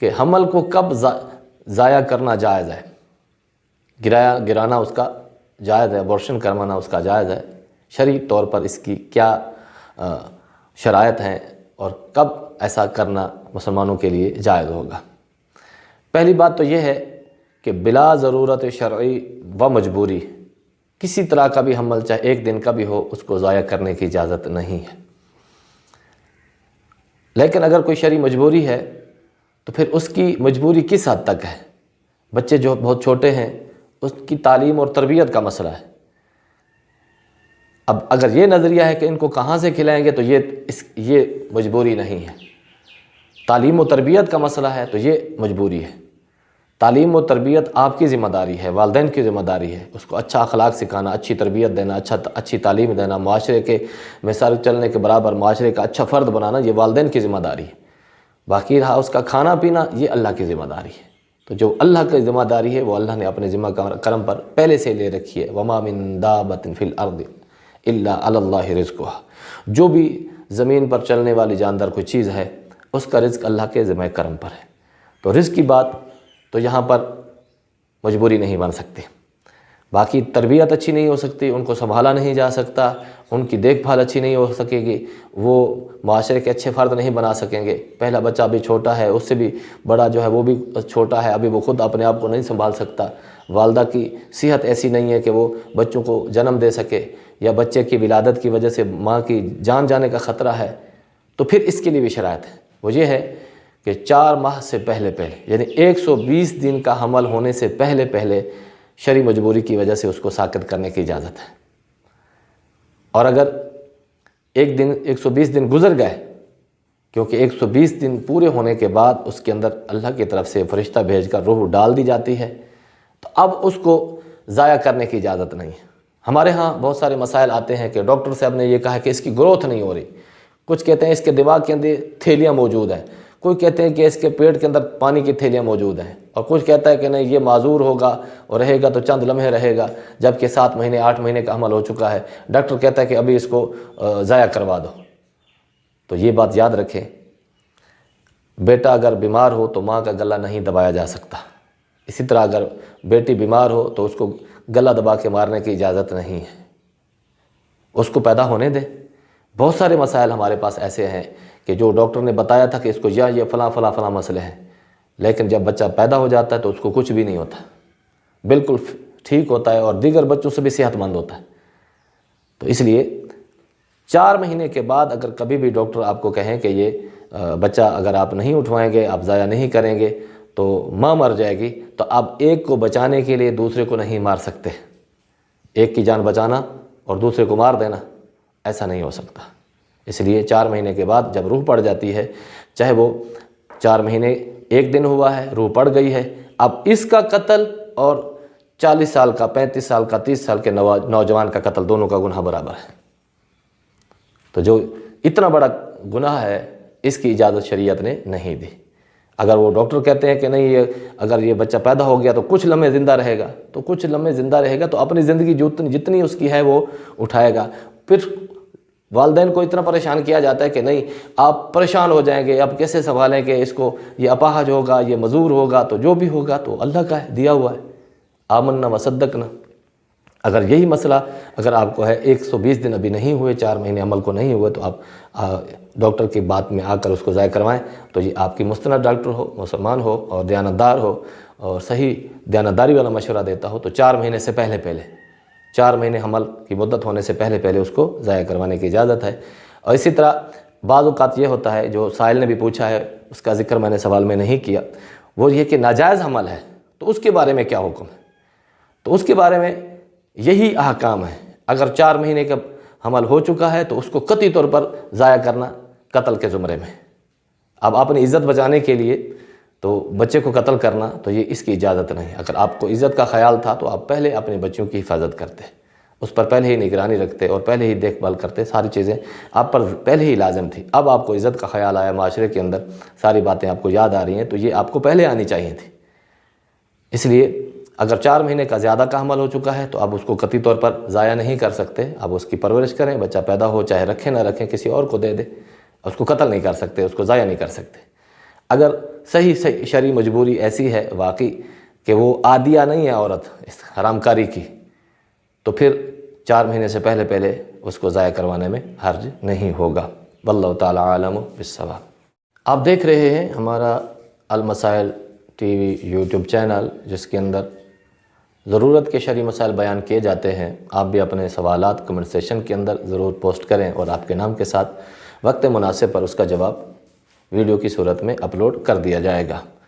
کہ حمل کو کب ضائع کرنا جائز ہے، گرانا اس کا جائز ہے، ابورشن کروانا اس کا جائز ہے، شرعی طور پر اس کی کیا شرائط ہیں اور کب ایسا کرنا مسلمانوں کے لیے جائز ہوگا۔ پہلی بات تو یہ ہے کہ بلا ضرورت شرعی و مجبوری کسی طرح کا بھی حمل چاہے ایک دن کا بھی ہو اس کو ضائع کرنے کی اجازت نہیں ہے۔ لیکن اگر کوئی شرعی مجبوری ہے تو پھر اس کی مجبوری کس حد تک ہے؟ بچے جو بہت چھوٹے ہیں اس کی تعلیم اور تربیت کا مسئلہ ہے۔ اب اگر یہ نظریہ ہے کہ ان کو کہاں سے کھلائیں گے تو یہ مجبوری نہیں ہے۔ تعلیم و تربیت کا مسئلہ ہے تو یہ مجبوری ہے۔ تعلیم و تربیت آپ کی ذمہ داری ہے، والدین کی ذمہ داری ہے، اس کو اچھا اخلاق سکھانا، اچھی تربیت دینا، اچھی تعلیم دینا، معاشرے کے مثال چلنے کے برابر معاشرے کا اچھا فرد بنانا، یہ والدین کی ذمہ داری ہے۔ باقی رہا اس کا کھانا پینا، یہ اللہ کی ذمہ داری ہے۔ تو جو اللہ کی ذمہ داری ہے وہ اللہ نے اپنے ذمہ کرم پر پہلے سے لے رکھی ہے۔ وَمَا مِن دَابَّةٍ فِي الْأَرْضِ إِلَّا عَلَى اللَّهِ رِزْقُهَا، جو بھی زمین پر چلنے والی جاندار کوئی چیز ہے اس کا رزق اللہ کے ذمہ کرم پر ہے۔ تو رزق کی بات تو یہاں پر مجبوری نہیں بن سکتی۔ باقی تربیت اچھی نہیں ہو سکتی، ان کو سنبھالا نہیں جا سکتا، ان کی دیکھ بھال اچھی نہیں ہو سکے گی، وہ معاشرے کے اچھے فرد نہیں بنا سکیں گے۔ پہلا بچہ ابھی چھوٹا ہے، اس سے بھی بڑا جو ہے وہ بھی چھوٹا ہے، ابھی وہ خود اپنے آپ کو نہیں سنبھال سکتا۔ والدہ کی صحت ایسی نہیں ہے کہ وہ بچوں کو جنم دے سکے، یا بچے کی ولادت کی وجہ سے ماں کی جان جانے کا خطرہ ہے، تو پھر اس کے لیے بھی شرائط ہے۔ وہ یہ ہے کہ 4 ماہ سے پہلے یعنی 120 دن کا حمل ہونے سے پہلے شرعی مجبوری کی وجہ سے اس کو ساقط کرنے کی اجازت ہے۔ اور اگر 120 دن گزر گئے، کیونکہ 120 دن پورے ہونے کے بعد اس کے اندر اللہ کی طرف سے فرشتہ بھیج کر روح ڈال دی جاتی ہے، تو اب اس کو ضائع کرنے کی اجازت نہیں ہے۔ ہمارے ہاں بہت سارے مسائل آتے ہیں کہ ڈاکٹر صاحب نے یہ کہا کہ اس کی گروتھ نہیں ہو رہی، کچھ کہتے ہیں اس کے دماغ کے اندر تھیلیاں موجود ہیں، کوئی کہتے ہیں کہ اس کے پیٹ کے اندر پانی کی تھیلیاں موجود ہیں، اور کچھ کہتا ہے کہ نہیں یہ معذور ہوگا اور رہے گا تو چند لمحے رہے گا، جبکہ 7 مہینے 8 مہینے کا حمل ہو چکا ہے، ڈاکٹر کہتا ہے کہ ابھی اس کو ضائع کروا دو۔ تو یہ بات یاد رکھیں، بیٹا اگر بیمار ہو تو ماں کا گلہ نہیں دبایا جا سکتا، اسی طرح اگر بیٹی بیمار ہو تو اس کو گلہ دبا کے مارنے کی اجازت نہیں ہے، اس کو پیدا ہونے دے۔ بہت سارے مسائل ہمارے پاس ایسے ہیں کہ جو ڈاکٹر نے بتایا تھا کہ اس کو یہ فلاں مسئلے ہیں، لیکن جب بچہ پیدا ہو جاتا ہے تو اس کو کچھ بھی نہیں ہوتا، بالکل ٹھیک ہوتا ہے اور دیگر بچوں سے بھی صحت مند ہوتا ہے۔ تو اس لیے 4 مہینے کے بعد اگر کبھی بھی ڈاکٹر آپ کو کہیں کہ یہ بچہ اگر آپ نہیں اٹھوائیں گے، آپ ضائع نہیں کریں گے تو ماں مر جائے گی، تو آپ ایک کو بچانے کے لیے دوسرے کو نہیں مار سکتے۔ ایک کی جان بچانا اور دوسرے کو مار دینا ایسا نہیں ہو سکتا۔ اس لیے 4 مہینے کے بعد جب روح پڑ جاتی ہے، چاہے وہ 4 مہینے 1 دن ہوا ہے، روح پڑ گئی ہے، اب اس کا قتل اور 40 سال کا، 35 سال کا، 30 سال کے نوجوان کا قتل، دونوں کا گناہ برابر ہے۔ تو جو اتنا بڑا گناہ ہے اس کی اجازت شریعت نے نہیں دی۔ اگر وہ ڈاکٹر کہتے ہیں کہ نہیں اگر یہ بچہ پیدا ہو گیا تو کچھ لمحے زندہ رہے گا، تو کچھ لمحے زندہ رہے گا تو اپنی زندگی جتنی اس کی ہے وہ اٹھائے گا۔ پھر والدین کو اتنا پریشان کیا جاتا ہے کہ نہیں آپ پریشان ہو جائیں گے، اب کیسے سنبھالیں گے اس کو، یہ اپاہج ہوگا، یہ معذور ہوگا، تو جو بھی ہوگا تو اللہ کا ہے، دیا ہوا ہے۔ آمنا وصدقنا۔ اگر یہی مسئلہ اگر آپ کو ہے 120 دن ابھی نہیں ہوئے، 4 مہینے عمل کو نہیں ہوئے، تو آپ ڈاکٹر کی بات میں آ کر اس کو ضائع کروائیں، تو یہ آپ کی مستند ڈاکٹر ہو، مسلمان ہو اور دیانتدار ہو اور صحیح دیانتداری والا مشورہ دیتا ہو، تو 4 مہینے سے پہلے 4 مہینے حمل کی مدت ہونے سے پہلے اس کو ضائع کروانے کی اجازت ہے۔ اور اسی طرح بعض اوقات یہ ہوتا ہے، جو سائل نے بھی پوچھا ہے، اس کا ذکر میں نے سوال میں نہیں کیا، وہ یہ کہ ناجائز حمل ہے تو اس کے بارے میں کیا حکم ہے؟ تو اس کے بارے میں یہی احکام ہے۔ اگر 4 مہینے کا حمل ہو چکا ہے تو اس کو قطعی طور پر ضائع کرنا قتل کے زمرے میں۔ اب اپنی عزت بچانے کے لیے تو بچے کو قتل کرنا تو یہ اس کی اجازت نہیں۔ اگر آپ کو عزت کا خیال تھا تو آپ پہلے اپنے بچوں کی حفاظت کرتے، اس پر پہلے ہی نگرانی رکھتے اور پہلے ہی دیکھ بھال کرتے، ساری چیزیں آپ پر پہلے ہی لازم تھی۔ اب آپ کو عزت کا خیال آیا، معاشرے کے اندر ساری باتیں آپ کو یاد آ رہی ہیں، تو یہ آپ کو پہلے آنی چاہیے تھی۔ اس لیے اگر 4 مہینے کا زیادہ کا حمل ہو چکا ہے تو آپ اس کو قطعی طور پر ضائع نہیں کر سکتے، آپ اس کی پرورش کریں، بچہ پیدا ہو چاہے رکھیں نہ رکھیں، کسی اور کو دے دیں، اس کو قتل نہیں کر سکتے، اس کو ضائع نہیں کر سکتے۔ اگر صحیح شرعی مجبوری ایسی ہے واقعی کہ وہ عادیہ نہیں ہے عورت اس حرام کاری کی، تو پھر 4 مہینے سے پہلے اس کو ضائع کروانے میں حرج نہیں ہوگا۔ واللہ تعالی عالم بالصواب۔ آپ دیکھ رہے ہیں ہمارا المسائل ٹی وی یوٹیوب چینل، جس کے اندر ضرورت کے شرعی مسائل بیان کیے جاتے ہیں۔ آپ بھی اپنے سوالات کمنٹ سیکشن کے اندر ضرور پوسٹ کریں، اور آپ کے نام کے ساتھ وقت مناسب پر اس کا جواب ویڈیو کی صورت میں اپلوڈ کر دیا جائے گا۔